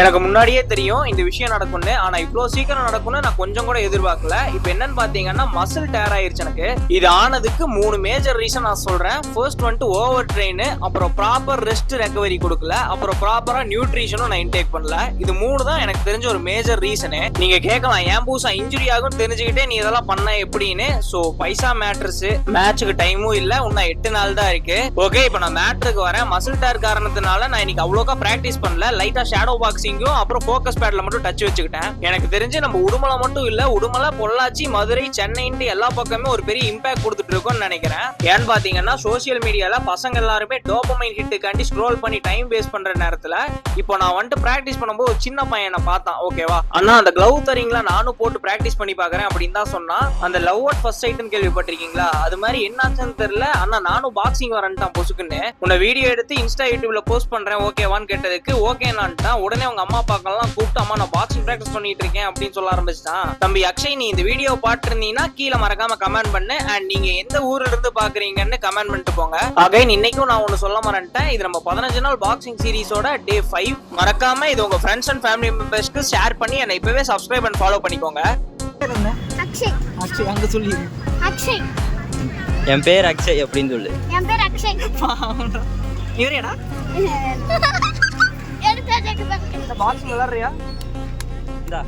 எனக்கு முன்னாடியே தெரியும் இந்த விஷயம் நடக்கும்னு. ஆனா இவ்வளவு சீக்கிரம் நடக்கும்னு நான் கொஞ்சம் கூட எதிர்பார்க்கல. இப்போ என்னன்னு பாத்தீங்கன்னா மசில் டேர் ஆயிருச்சு எனக்கு. இது ஆனதுக்கு 3 மேஜர் ரீசன் நான் சொல்றேன். ஃபர்ஸ்ட் வந்துட்டு ஓவர் ட்ரெயின், அப்புறம் ப்ராப்பர் ரெஸ்ட் ரெக்கவரி கொடுக்கல, அப்புறம் ப்ராப்பரா நியூட்ரிஷனும் நான் இன்டேக் பண்ணல. இது 3 தான் எனக்கு தெரிஞ்ச ஒரு மேஜர் ரீசனு. நீங்க கேட்கலாம் ஏன் பூசா இன்ஜுரி ஆகும் தெரிஞ்சுக்கிட்டே நீ இதெல்லாம் பண்ண எப்படின்னு. சோ பைசா மேட்டர்ஸ், மேட்சுக்கு டைமும் இல்ல, இன்னும் 8 நாள் தான் இருக்கு. ஓகே, இப்போ நான் மேட்ருக்கு வரேன். மசில் டேர் காரணத்தினால நான் இன்னைக்கு அவ்வளோக்கா பிராக்டிஸ் பண்ணல. லைட்டா ஷேடோ பாக்ஸிங்கும் அப்புறம் ஃபோக்கஸ் பேட்ல மட்டும் டச் வச்சுக்கிட்டேன். எனக்கு தெரிஞ்சு நம்ம உடுமலை மட்டும் இல்ல, உடுமலை, பொள்ளாச்சி, மதுரை, சென்னைன்ட்டு எல்லா பக்கமே ஒரு பெரிய இம்பாக்ட் கொடுத்துட்டு இருக்கோம்னு நினைக்கிறேன். ஏன்னு பாத்தீங்கன்னா சோசியல் மீடியால பசங்க எல்லாருமே டோபமைன் ஹிட்டுக்காண்டி ஸ்க்ரோல் பண்ணி டைம் வேஸ்ட் பண்ற நேரத்துல இப்போ நான் வந்துட்டு பிராக்டிஸ் பண்ணும்போது ஒரு சின்ன பையனை பார்த்தான். ஓகேவா அண்ணா, அந்த கிளவ் தரீங்களா, நானும் போட்டு பிராக்டிஸ் பண்ணி பாக்குறேன் அப்படின்னு தான் சொன்னா. அந்த லவ் அட் ஃபர்ஸ்ட் சைட்னு கேள்விப்பட்டிருக்கீங்களா? அது மாதிரி என்னாச்சுன்னு தெரியல. அண்ணா நானும் பாக்ஸிங் வரேன்ட்டான் பொசுக்குன்னு. உன்னை வீடியோ எடுத்து இன்ஸ்டா யூடியூப்ல போஸ்ட் பண்றேன் ஓகேவான்னு கேட்டதுக்கு ஓகே நான்ட்டான். உடனே அவங்க அம்மா அப்பாக்கெல்லாம் கூப்பிட்டு அம்மா நான் பாக்ஸிங் பிராக்டிஸ் பண்ணிட்டு இருக்கேன் அப்படின்னு சொல்ல ஆரம்பிச்சிட்டான். தம்பி அக்ஷய், நீ இந்த வீடியோ பார்த்திருந்தீங்கன்னா கீழே மறக்காம கமெண்ட் பண்ணு. அண்ட் நீங்க எந்த ஊர்ல இருந்து பாக்குறீங்கன்னு கமெண்ட் பண்ணிட்டு போங்க. அகைன் இன்னைக்கும் நான் ஒன்னு சொல்ல மறந்துட்டேன். இது நம்ம 15 நாள் பாக்ஸிங் சீரிஸோட டே 5. மறக்காம இது உங்க ஃப்ரெண்ட்ஸ் அண்ட் ஃபேமிலி மெம்பர்ஸ்க்கு ஷேர் பண்ணி என்னை இப்பவே சப்ஸ்கிரைப் அண்ட் ஃபாலோ பண்ணிக்கோங்க. அக்ஷய். அக்ஷய் அங்க சொல்லி. அக்ஷய். என் பேர் அக்ஷய் அப்படின்னு சொல்லு. என் பேர் அக்ஷய். இவரேடா? எடுத்து பாக்ஸிங் விளையாடுறியா? இந்தா